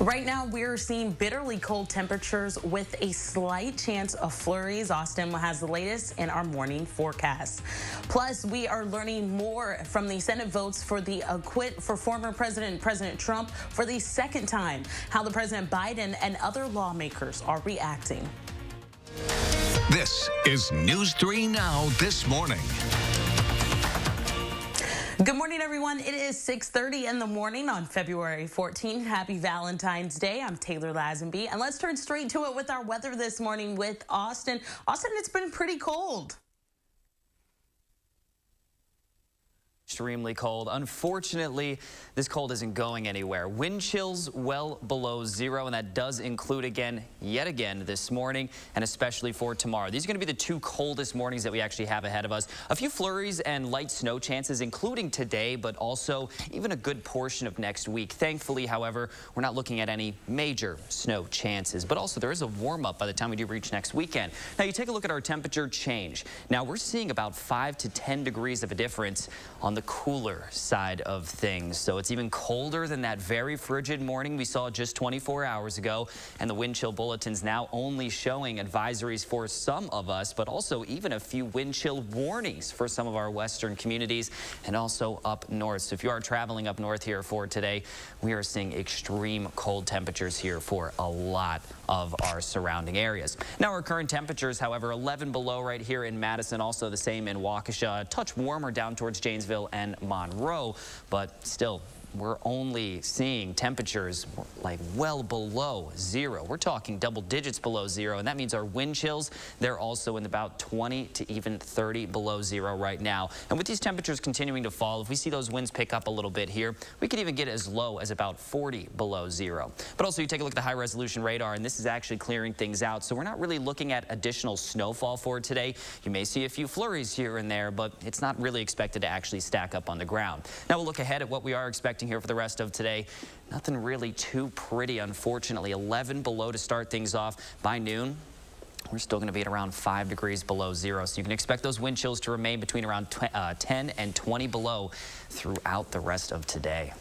Right now, we're seeing bitterly cold temperatures with a slight chance of flurries. Austin has the latest in our morning forecast. Plus, we are learning more from the Senate votes for the acquit for former President Trump for the second time, how the President Biden and other lawmakers are reacting. This is News 3 Now This Morning. Good morning, everyone. It is 6:30 in the morning on February 14th. Happy Valentine's Day. I'm Taylor Lazenby, and let's turn straight to it with our weather this morning with Austin. Austin, it's been pretty cold. Extremely cold. Unfortunately, this cold isn't going anywhere. Wind chills well below zero, and that does include yet again this morning, and especially for tomorrow. These are going to be the two coldest mornings that we actually have ahead of us. A few flurries and light snow chances, including today, but also even a good portion of next week. Thankfully, however, we're not looking at any major snow chances, but also there is a warm up by the time we do reach next weekend. Now, you take a look at our temperature change. Now, we're seeing about 5 to 10 degrees of a difference on the cooler side of things. So it's even colder than that very frigid morning we saw just 24 hours ago. And the wind chill bulletins now only showing advisories for some of us, but also even a few wind chill warnings for some of our western communities and also up north. So if you are traveling up north here for today, we are seeing extreme cold temperatures here for a lot of our surrounding areas. Now, our current temperatures, however, 11 below right here in Madison, also the same in Waukesha, a touch warmer down towards Janesville and Monroe, but still, we're only seeing temperatures like well below zero. We're talking double digits below zero, and that means our wind chills, they're also in about 20 to even 30 below zero right now. And with these temperatures continuing to fall, if we see those winds pick up a little bit here, we could even get as low as about 40 below zero. But also, you take a look at the high-resolution radar, and this is actually clearing things out, so we're not really looking at additional snowfall for today. You may see a few flurries here and there, but it's not really expected to actually stack up on the ground. Now, we'll look ahead at what we are expecting here for the rest of today. Nothing really too pretty, unfortunately. 11 below to start things off. By noon, we're still going to be at around 5 degrees below zero. So you can expect those wind chills to remain between around 10 and 20 below throughout the rest of today.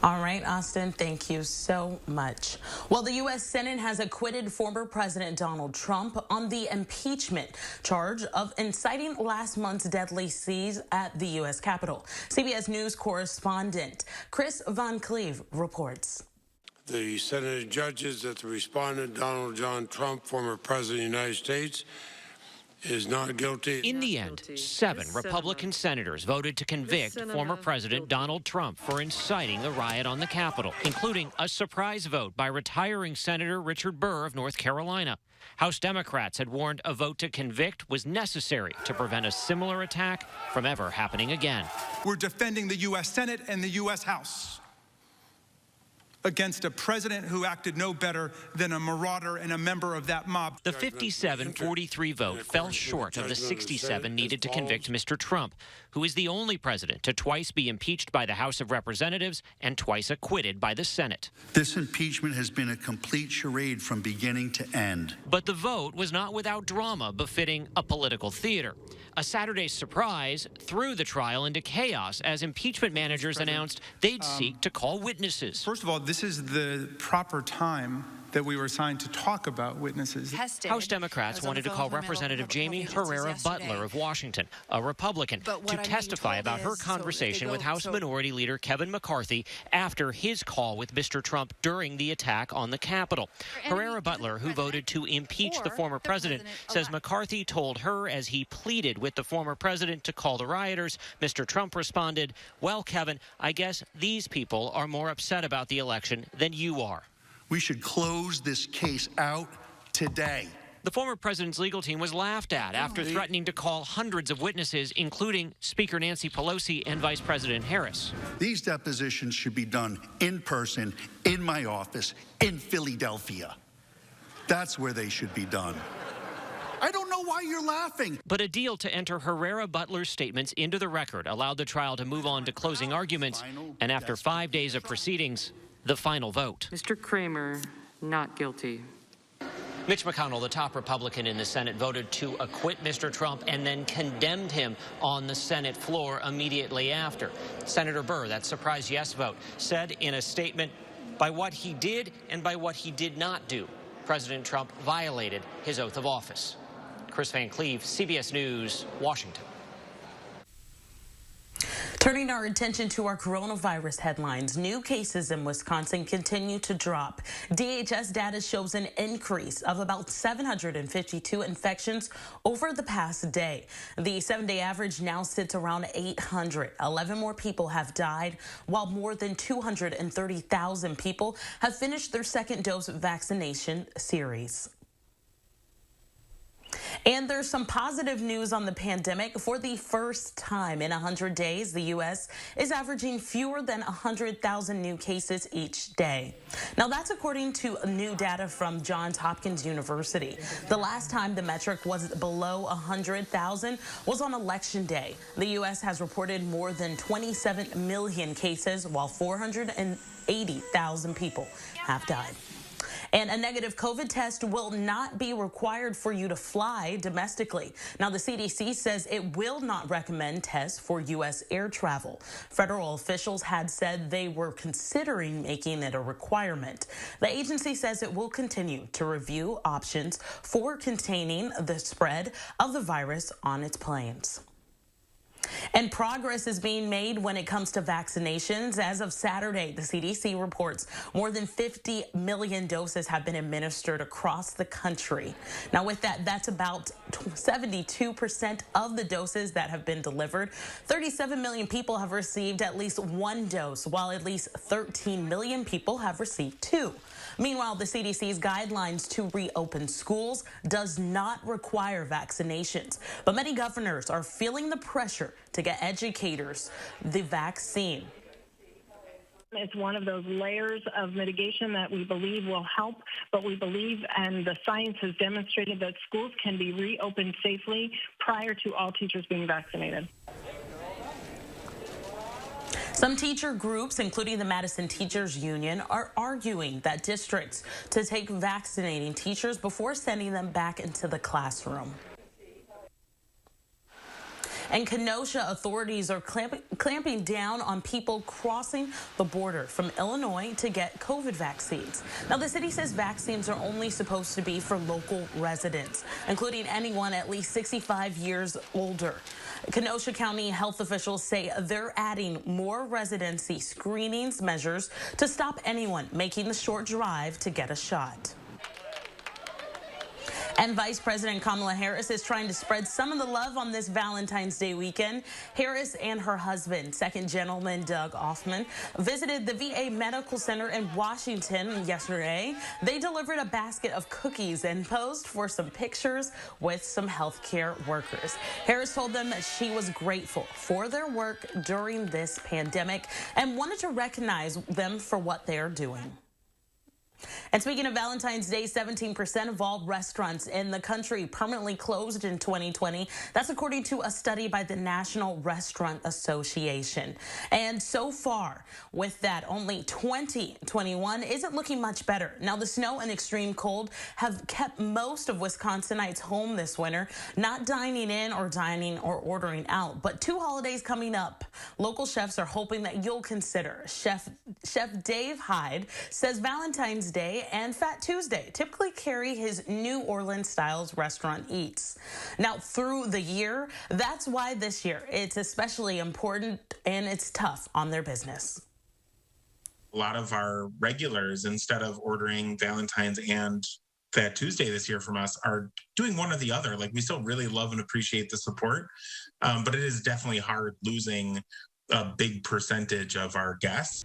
All right, Austin, thank you so much. Well, the U.S. Senate has acquitted former President Donald Trump on the impeachment charge of inciting last month's deadly siege at the U.S. Capitol. CBS News correspondent Chris Von Cleve reports. The Senate judges that the respondent, Donald John Trump, former President of the United States, is not guilty. In the end, 7 Republican senators voted to convict former President Donald Trump for inciting the riot on the Capitol, including a surprise vote by retiring Senator Richard Burr of North Carolina. House Democrats had warned a vote to convict was necessary to prevent a similar attack from ever happening again. We're defending the U.S. Senate and the U.S. House against a president who acted no better than a marauder and a member of that mob. The 57-43 vote fell short of the 67 needed to convict Mr. Trump, who is the only president to twice be impeached by the House of Representatives and twice acquitted by the Senate. This impeachment has been a complete charade from beginning to end. But the vote was not without drama befitting a political theater. A Saturday surprise threw the trial into chaos as impeachment managers announced they'd seek to call witnesses. First of all, this is the proper time that we were assigned to talk about witnesses. House Democrats wanted to call Representative Jamie Herrera Butler of Washington, a Republican, to testify about her conversation with House Minority Leader Kevin McCarthy after his call with Mr. Trump during the attack on the Capitol. Herrera Butler, who voted to impeach the former president, says McCarthy told her as he pleaded with the former president to call the rioters. Mr. Trump responded, "Well, Kevin, I guess these people are more upset about the election than you are." We should close this case out today. The former president's legal team was laughed at after threatening to call hundreds of witnesses, including Speaker Nancy Pelosi and Vice President Harris. These depositions should be done in person, in my office, in Philadelphia. That's where they should be done. I don't know why you're laughing. But a deal to enter Herrera Butler's statements into the record allowed the trial to move on to closing arguments, and after 5 days of proceedings, the final vote. Mr. Kramer, not guilty. Mitch McConnell, the top Republican in the Senate, voted to acquit Mr. Trump and then condemned him on the Senate floor immediately after. Senator Burr, that surprise yes vote, said in a statement, by what he did and by what he did not do, President Trump violated his oath of office. Chris Van Cleve, CBS News, Washington. Turning our attention to our coronavirus headlines, new cases in Wisconsin continue to drop. DHS data shows an increase of about 752 infections over the past day. The 7-day average now sits around 800. 11 more people have died, while more than 230,000 people have finished their second dose vaccination series. And there's some positive news on the pandemic. For the first time in 100 days, the U.S. is averaging fewer than 100,000 new cases each day. Now, that's according to new data from Johns Hopkins University. The last time the metric was below 100,000 was on Election Day. The U.S. has reported more than 27 million cases, while 480,000 people have died. And a negative COVID test will not be required for you to fly domestically. Now, the CDC says it will not recommend tests for U.S. air travel. Federal officials had said they were considering making it a requirement. The agency says it will continue to review options for containing the spread of the virus on its planes. And progress is being made when it comes to vaccinations. As of Saturday, the CDC reports more than 50 million doses have been administered across the country. Now, with that, that's about 72% of the doses that have been delivered. 37 million people have received at least one dose, while at least 13 million people have received two. Meanwhile, the CDC's guidelines to reopen schools does not require vaccinations, but many governors are feeling the pressure to get educators the vaccine. It's one of those layers of mitigation that we believe will help, but we believe, and the science has demonstrated, that schools can be reopened safely prior to all teachers being vaccinated. Some teacher groups, including the Madison Teachers Union, are arguing that districts to take vaccinating teachers before sending them back into the classroom. And Kenosha authorities are clamping down on people crossing the border from Illinois to get COVID vaccines. Now, the city says vaccines are only supposed to be for local residents, including anyone at least 65 years older. Kenosha County health officials say they're adding more residency screenings measures to stop anyone making the short drive to get a shot. And Vice President Kamala Harris is trying to spread some of the love on this Valentine's Day weekend. Harris and her husband, Second Gentleman Doug Offman, visited the VA Medical Center in Washington yesterday. They delivered a basket of cookies and posed for some pictures with some healthcare workers. Harris told them that she was grateful for their work during this pandemic and wanted to recognize them for what they are doing. And speaking of Valentine's Day, 17% of all restaurants in the country permanently closed in 2020. That's according to a study by the National Restaurant Association. And so far, with that, only 2021 isn't looking much better. Now, the snow and extreme cold have kept most of Wisconsinites home this winter, not dining in or dining or ordering out. But two holidays coming up, local chefs are hoping that you'll consider. Chef Dave Hyde says Valentine's Day and Fat Tuesday typically carry his New Orleans styles restaurant eats. Now, through the year, that's why this year it's especially important and it's tough on their business. A lot of our regulars, instead of ordering Valentine's and Fat Tuesday this year from us, are doing one or the other. Like, we still really love and appreciate the support, but it is definitely hard losing a big percentage of our guests.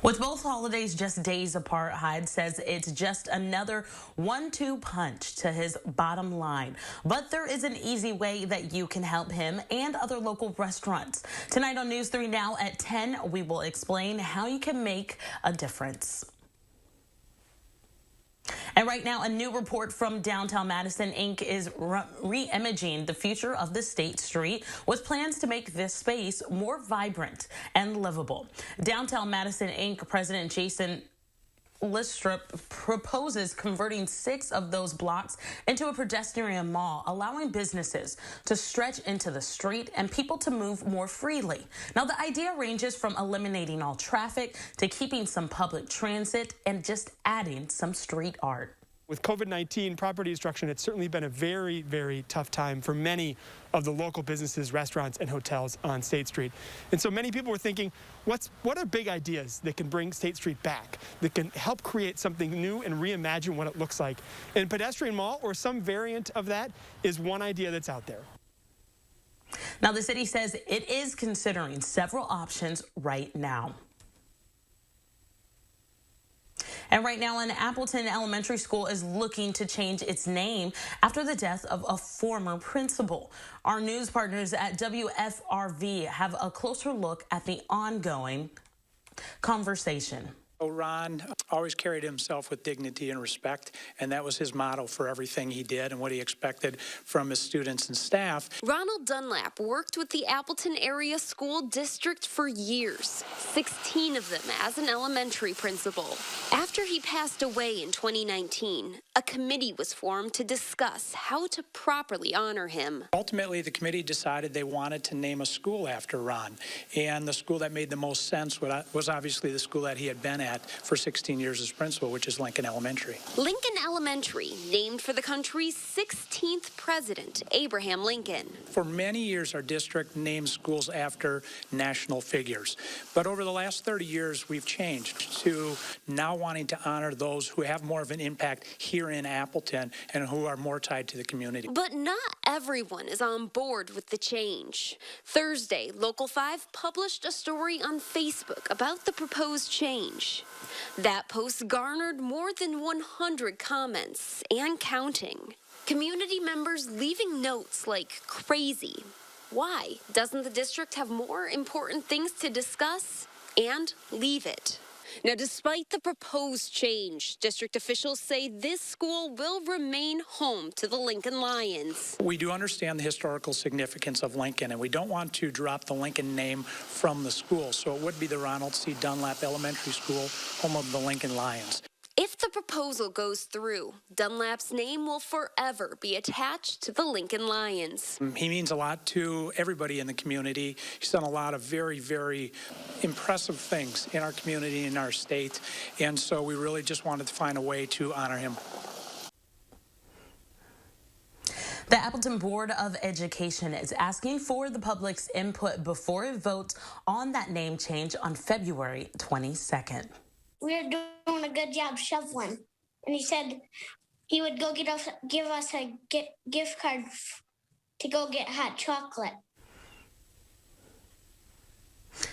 With both holidays just days apart, Hyde says it's just another 1-2 punch to his bottom line. But there is an easy way that you can help him and other local restaurants. Tonight on News 3 Now at 10, we will explain how you can make a difference. And right now, a new report from Downtown Madison, Inc. is re-imaging the future of the State Street with plans to make this space more vibrant and livable. Downtown Madison, Inc. President Jason Listrip proposes converting 6 of those blocks into a pedestrian mall, allowing businesses to stretch into the street and people to move more freely. Now, the idea ranges from eliminating all traffic to keeping some public transit and just adding some street art. With COVID-19, property destruction, it's certainly been a very, very tough time for many of the local businesses, restaurants, and hotels on State Street. And so many people were thinking, what are big ideas that can bring State Street back, that can help create something new and reimagine what it looks like? And pedestrian mall, or some variant of that, is one idea that's out there. Now, the city says it is considering several options right now. And right now, an Appleton Elementary School is looking to change its name after the death of a former principal. Our news partners at WFRV have a closer look at the ongoing conversation. Ron always carried himself with dignity and respect, and that was his motto for everything he did and what he expected from his students and staff. Ronald Dunlap worked with the Appleton Area School District for years, 16 of them as an elementary principal. After he passed away in 2019, a committee was formed to discuss how to properly honor him. Ultimately, the committee decided they wanted to name a school after Ron, and the school that made the most sense was obviously the school that he had been at for 16 years as principal, which is Lincoln Elementary. Lincoln Elementary, named for the country's 16th president, Abraham Lincoln. For many years, our district named schools after national figures. But over the last 30 years, we've changed to now wanting to honor those who have more of an impact here in Appleton and who are more tied to the community. But not everyone is on board with the change. Thursday, Local 5 published a story on Facebook about the proposed change. That post garnered more than 100 comments and counting. Community members leaving notes like crazy. Why? Doesn't the district have more important things to discuss? And leave it. Now, despite the proposed change, district officials say this school will remain home to the Lincoln Lions. We do understand the historical significance of Lincoln, and we don't want to drop the Lincoln name from the school. So it would be the Ronald C. Dunlap Elementary School, home of the Lincoln Lions. If the proposal goes through, Dunlap's name will forever be attached to the Lincoln Lions. He means a lot to everybody in the community. He's done a lot of very, very impressive things in our community, in our state, and so we really just wanted to find a way to honor him. The Appleton Board of Education is asking for the public's input before it votes on that name change on February 22nd. We're doing a good job shoveling. And he said he would go give us a gift card to go get hot chocolate.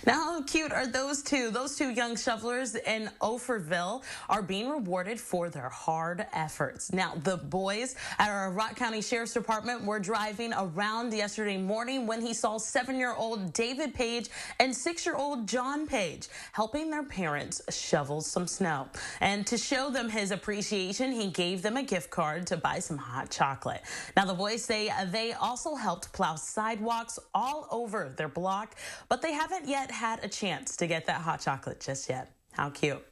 Now, how cute are those two? Those two young shovelers in Ophirville are being rewarded for their hard efforts. Now, the boys at our Rock County Sheriff's Department were driving around yesterday morning when he saw 7-year-old David Page and 6-year-old John Page helping their parents shovel some snow. And to show them his appreciation, he gave them a gift card to buy some hot chocolate. Now, the boys say they also helped plow sidewalks all over their block, but they haven't yet had a chance to get that hot chocolate just yet. How cute.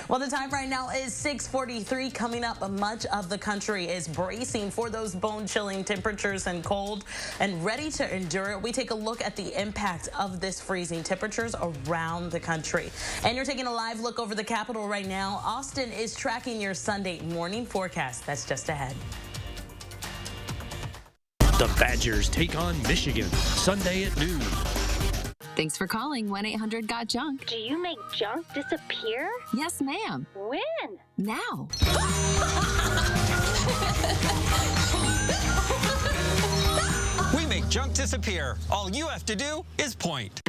Well, the time right now is 6:43. Coming up, much of the country is bracing for those bone-chilling temperatures and cold and ready to endure it. We take a look at the impact of this freezing temperatures around the country. And you're taking a live look over the Capitol right now. Austin is tracking your Sunday morning forecast. That's just ahead. The Badgers take on Michigan Sunday at noon. Thanks for calling 1-800-GOT-JUNK. Do you make junk disappear? Yes, ma'am. When? Now. We make junk disappear. All you have to do is point.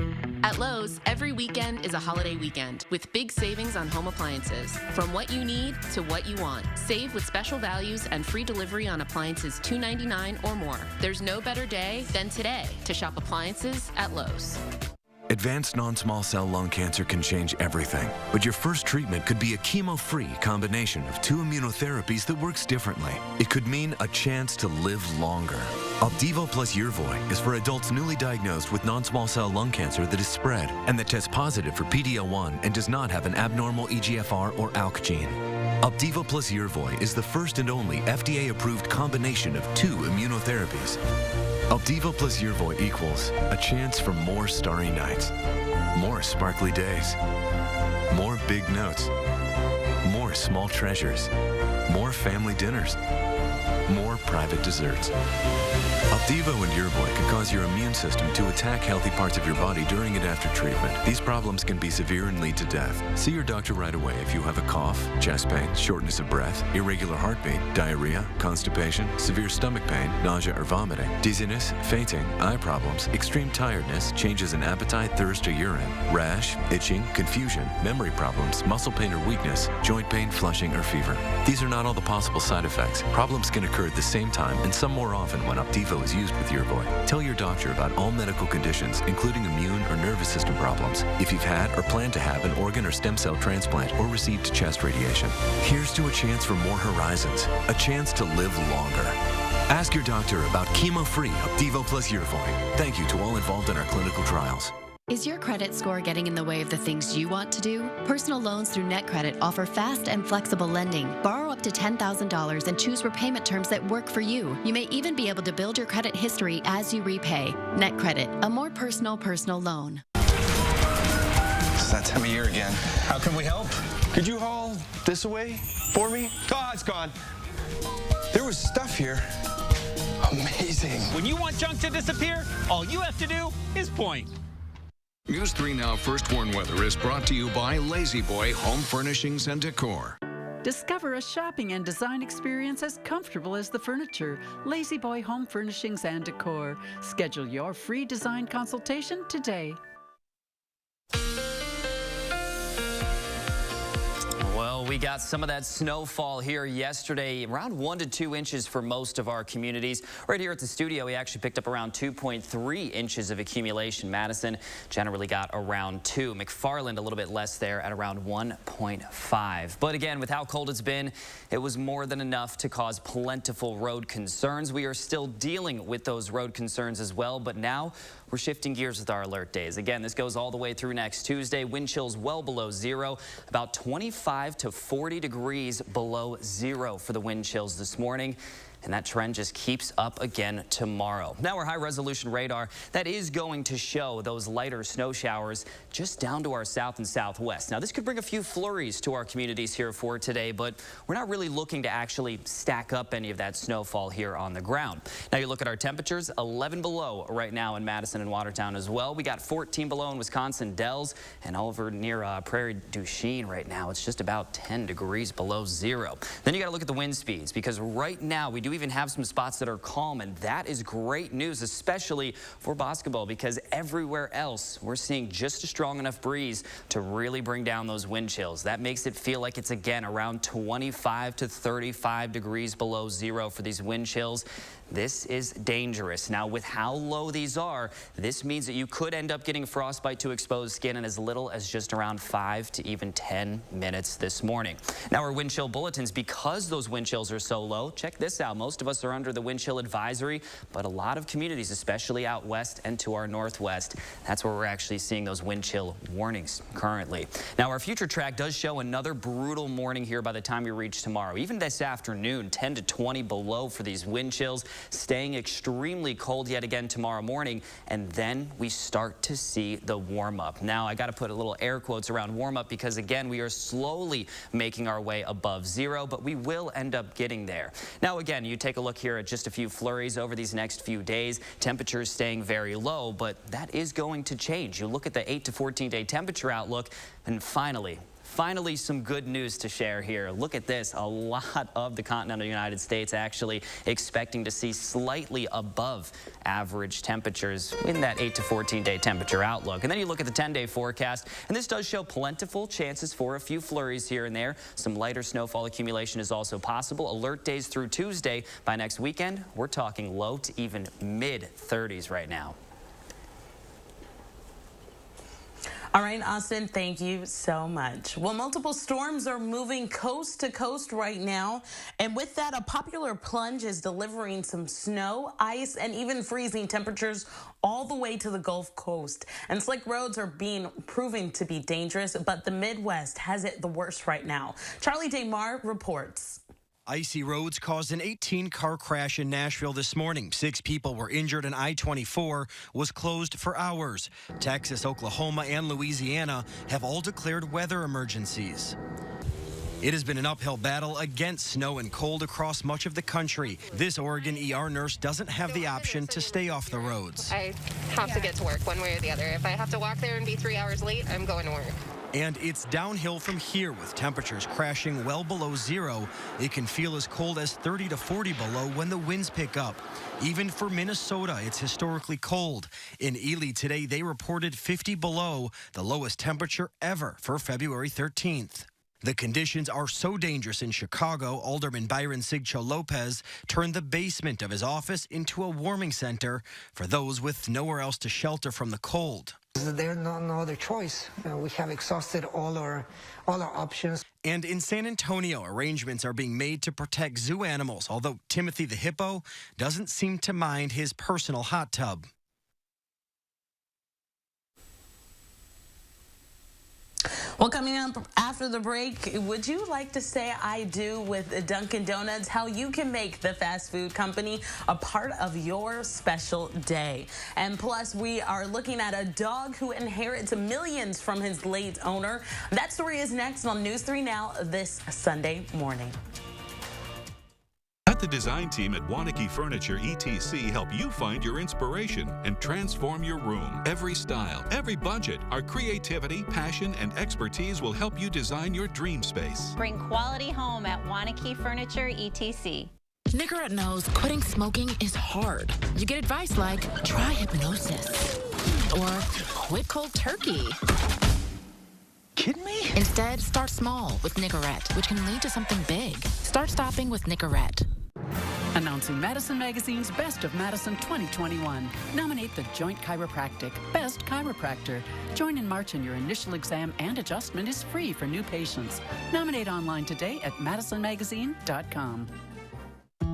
At Lowe's, every weekend is a holiday weekend with big savings on home appliances. From what you need to what you want. Save with special values and free delivery on appliances $2.99 or more. There's no better day than today to shop appliances at Lowe's. Advanced non-small cell lung cancer can change everything, but your first treatment could be a chemo-free combination of 2 immunotherapies that works differently. It could mean a chance to live longer. Opdivo plus Yervoy is for adults newly diagnosed with non-small cell lung cancer that is spread and that tests positive for PD-L1 and does not have an abnormal EGFR or ALK gene. Opdivo plus Yervoy is the first and only FDA-approved combination of 2 immunotherapies. Opdivo plus Yervoy equals a chance for more starry nights, more sparkly days, more big notes, more small treasures, more family dinners, more private desserts. Opdivo and Yervoy can cause your immune system to attack healthy parts of your body during and after treatment. These problems can be severe and lead to death. See your doctor right away if you have a cough, chest pain, shortness of breath, irregular heartbeat, diarrhea, constipation, severe stomach pain, nausea or vomiting, dizziness, fainting, eye problems, extreme tiredness, changes in appetite, thirst or urine, rash, itching, confusion, memory problems, muscle pain or weakness, joint pain, flushing or fever. These are not all the possible side effects. Problems can occur at the same time and some more often when Opdivo is used with Yervoy. Tell your doctor about all medical conditions, including immune or nervous system problems, if you've had or plan to have an organ or stem cell transplant or received chest radiation. Here's to a chance for more horizons, a chance to live longer. Ask your doctor about chemo-free Opdivo plus Yervoy. Thank you to all involved in our clinical trials. Is your credit score getting in the way of the things you want to do? Personal loans through NetCredit offer fast and flexible lending. Borrow up to $10,000 and choose repayment terms that work for you. You may even be able to build your credit history as you repay. NetCredit, a more personal loan. It's that time of year again. How can we help? Could you haul this away for me? Oh, it's gone. There was stuff here. Amazing. When you want junk to disappear, all you have to do is point. News 3 Now First Warn Weather is brought to you by Lazy Boy Home Furnishings and Decor. Discover a shopping and design experience as comfortable as the furniture. Lazy Boy Home Furnishings and Decor. Schedule your free design consultation today. Well, we got some of that snowfall here yesterday, around 1 to 2 inches for most of our communities. Right here at the studio, we actually picked up around 2.3 inches of accumulation. Madison generally got around 2. McFarland a little bit less there at around 1.5. But again, with how cold it's been, it was more than enough to cause plentiful road concerns. We are still dealing with those road concerns as well, but now we're shifting gears with our alert days. Again, this goes all the way through next Tuesday. Wind chills well below 0, about 25 to 40 degrees below 0 for the wind chills this morning. And that trend just keeps up again tomorrow. Now our high-resolution radar, that is going to show those lighter snow showers just down to our south and southwest. Now this could bring a few flurries to our communities here for today, but we're not really looking to actually stack up any of that snowfall here on the ground. Now you look at our temperatures, 11 below right now in Madison and Watertown as well. We got 14 below in Wisconsin Dells, and over near Prairie du Chien right now, it's just about 10 degrees below 0. Then you got to look at the wind speeds, because right now we do even have some spots that are calm, and that is great news, especially for basketball, because everywhere else we're seeing just a strong enough breeze to really bring down those wind chills. That makes it feel like it's again around 25 to 35 degrees below 0 for these wind chills. This is dangerous. Now, with how low these are, this means that you could end up getting frostbite to exposed skin in as little as just around 5 to even 10 minutes this morning. Now, our wind chill bulletins, because those wind chills are so low, check this out. Most of us are under the wind chill advisory, but a lot of communities, especially out west and to our northwest, that's where we're actually seeing those wind chill warnings currently. Now, our future track does show another brutal morning here by the time we reach tomorrow. Even this afternoon, 10 to 20 below for these wind chills, staying extremely cold yet again tomorrow morning, and then we start to see the warm-up. Now, I got to put a little air quotes around warm-up because, again, we are slowly making our way above 0, but we will end up getting there. Now, again, you take a look here at just a few flurries over these next few days. Temperatures staying very low, but that is going to change. You look at the 8 to 14-day temperature outlook, and finally, some good news to share here. Look at this. A lot of the continental United States actually expecting to see slightly above average temperatures in that 8 to 14-day temperature outlook. And then you look at the 10-day forecast, and this does show plentiful chances for a few flurries here and there. Some lighter snowfall accumulation is also possible. Alert days through Tuesday. By next weekend, we're talking low to even mid-30s right now. All right, Austin, thank you so much. Well, multiple storms are moving coast to coast right now. And with that, a popular plunge is delivering some snow, ice, and even freezing temperatures all the way to the Gulf Coast. And slick roads are proving to be dangerous, but the Midwest has it the worst right now. Charlie DeMar reports. Icy roads caused an 18-car crash in Nashville this morning. 6 people were injured and I-24 was closed for hours. Texas, Oklahoma, and Louisiana have all declared weather emergencies. It has been an uphill battle against snow and cold across much of the country. This Oregon ER nurse doesn't have the option to stay off the roads. I have to get to work one way or the other. If I have to walk there and be 3 hours late, I'm going to work. And it's downhill from here with temperatures crashing well below zero. It can feel as cold as 30 to 40 below when the winds pick up. Even for Minnesota, it's historically cold. In Ely today, they reported 50 below, the lowest temperature ever for February 13th. The conditions are so dangerous in Chicago, Alderman Byron Sigcho Lopez turned the basement of his office into a warming center for those with nowhere else to shelter from the cold. There's no other choice. We have exhausted all our options. And in San Antonio, arrangements are being made to protect zoo animals, although Timothy the hippo doesn't seem to mind his personal hot tub. Well, coming up after the break, would you like to say I do with Dunkin' Donuts? How you can make the fast food company a part of your special day. And plus, we are looking at a dog who inherits millions from his late owner. That story is next on News 3 Now this Sunday morning. Let the design team at Wanakee Furniture ETC help you find your inspiration and transform your room. Every style, every budget, our creativity, passion, and expertise will help you design your dream space. Bring quality home at Wanakee Furniture ETC. Nicorette knows quitting smoking is hard. You get advice like, try hypnosis or quit cold turkey. Kidding me? Instead, start small with Nicorette, which can lead to something big. Start stopping with Nicorette. Announcing Madison Magazine's Best of Madison 2021. Nominate the Joint Chiropractic Best Chiropractor. Join in March and your initial exam and adjustment is free for new patients. Nominate online today at madisonmagazine.com.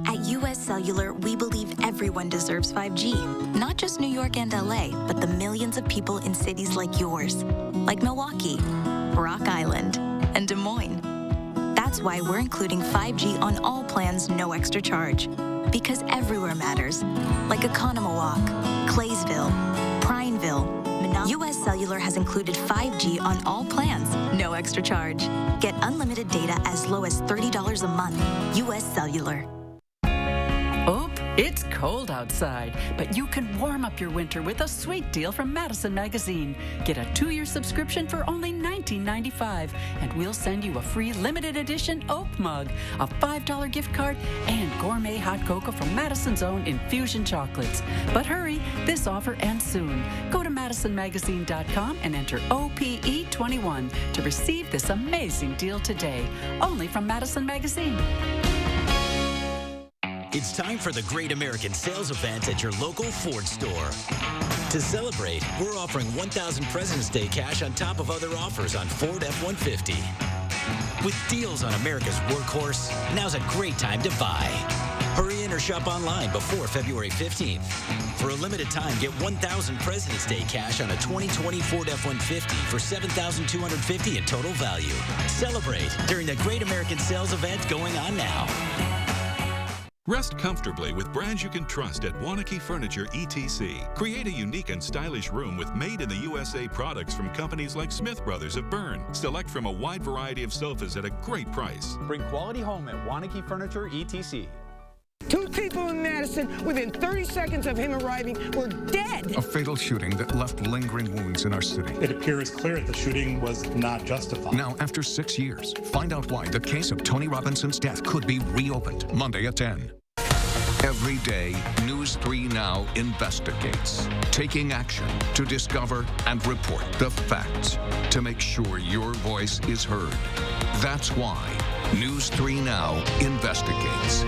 At U.S. Cellular, we believe everyone deserves 5G. Not just New York and LA, but the millions of people in cities like yours, like Milwaukee, Rock Island, and Des Moines. That's why we're including 5G on all plans, no extra charge. Because everywhere matters, like Economowalk, Claysville, Prineville. U.S. Cellular has included 5G on all plans, no extra charge. Get unlimited data as low as $30 a month. U.S. Cellular. Oop, it's cold outside, but you can warm up your winter with a sweet deal from Madison Magazine. Get a 2-year subscription for only $19.95, and we'll send you a free limited edition oak mug, a $5 gift card, and gourmet hot cocoa from Madison's own Infusion Chocolates. But hurry, this offer ends soon. Go to madisonmagazine.com and enter OPE21 to receive this amazing deal today, only from Madison Magazine. It's time for the Great American Sales Event at your local Ford store. To celebrate, we're offering $1,000 President's Day cash on top of other offers on Ford F-150. With deals on America's workhorse, now's a great time to buy. Hurry in or shop online before February 15th. For a limited time, get $1,000 President's Day cash on a 2020 Ford F-150 for $7,250 in total value. Celebrate during the Great American Sales Event going on now. Rest comfortably with brands you can trust at Wanakee Furniture ETC. Create a unique and stylish room with made-in-the-USA products from companies like Smith Brothers of Bern. Select from a wide variety of sofas at a great price. Bring quality home at Wanakee Furniture ETC. 2 people in Madison, within 30 seconds of him arriving, were dead. A fatal shooting that left lingering wounds in our city. It appears clear that the shooting was not justified. Now, after 6 years, find out why the case of Tony Robinson's death could be reopened. Monday at 10. Every day, News 3 Now investigates, taking action to discover and report the facts to make sure your voice is heard. That's why News 3 Now investigates.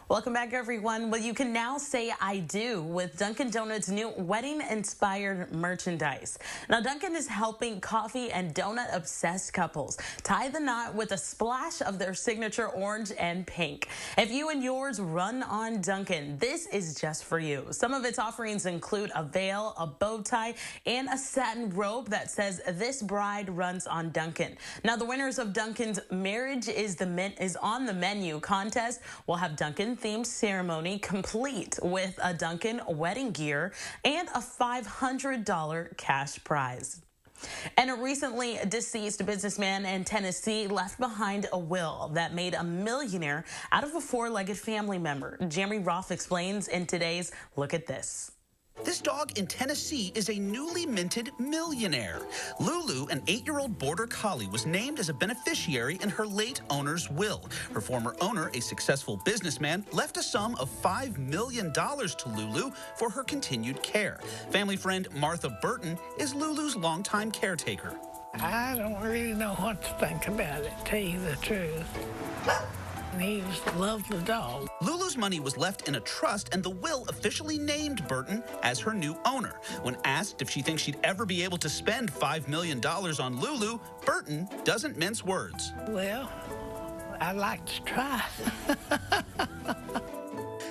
Welcome back, everyone. Well, you can now say I do with Dunkin' Donuts' new wedding-inspired merchandise. Now, Dunkin' is helping coffee and donut-obsessed couples tie the knot with a splash of their signature orange and pink. If you and yours run on Dunkin', this is just for you. Some of its offerings include a veil, a bow tie, and a satin robe that says, "This bride runs on Dunkin'." Now, the winners of Dunkin's Marriage is on the Menu contest will have Dunkin' themed ceremony complete with a Dunkin' wedding gear and a $500 cash prize. And a recently deceased businessman in Tennessee left behind a will that made a millionaire out of a four-legged family member. Jeremy Roth explains in today's Look at This. This dog in Tennessee is a newly minted millionaire. Lulu, an 8-year-old border collie, was named as a beneficiary in her late owner's will. Her former owner, a successful businessman, left a sum of $5 million to Lulu for her continued care. Family friend Martha Burton is Lulu's longtime caretaker. I don't really know what to think about it, to tell you the truth. He loved the dog. Lulu's money was left in a trust, and the will officially named Burton as her new owner. When asked if she thinks she'd ever be able to spend $5 million on Lulu, Burton doesn't mince words. Well, I'd like to try.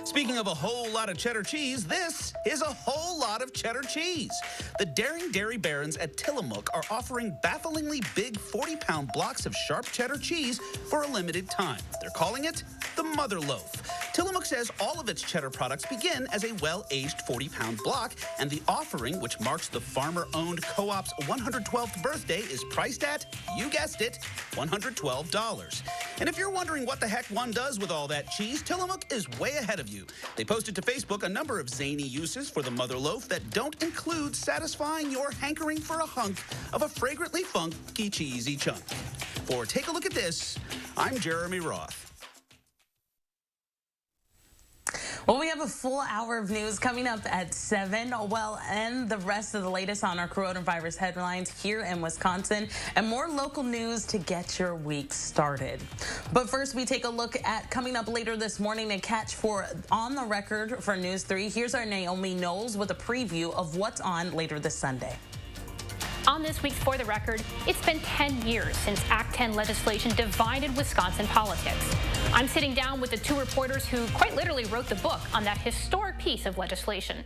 Speaking of a whole lot of cheddar cheese, this is a whole lot of cheddar cheese. The Daring Dairy Barons at Tillamook are offering bafflingly big 40-pound blocks of sharp cheddar cheese for a limited time. They're calling it the Mother Loaf. Tillamook says all of its cheddar products begin as a well-aged 40-pound block, and the offering, which marks the farmer-owned co-op's 112th birthday, is priced at, you guessed it, $112. And if you're wondering what the heck one does with all that cheese, Tillamook is way ahead of you. They posted to Facebook a number of zany uses for the Mother Loaf that don't include satisfying your hankering for a hunk of a fragrantly funky cheesy chunk. For Take a Look at This, I'm Jeremy Roth. Well, we have a full hour of news coming up at 7. Well, and the rest of the latest on our coronavirus headlines here in Wisconsin, and more local news to get your week started. But first, we take a look at coming up later this morning and catch for On the Record for News 3. Here's our Naomi Knowles with a preview of what's on later this Sunday. On this week's For the Record, it's been 10 years since Act 10 legislation divided Wisconsin politics. I'm sitting down with the two reporters who quite literally wrote the book on that historic piece of legislation.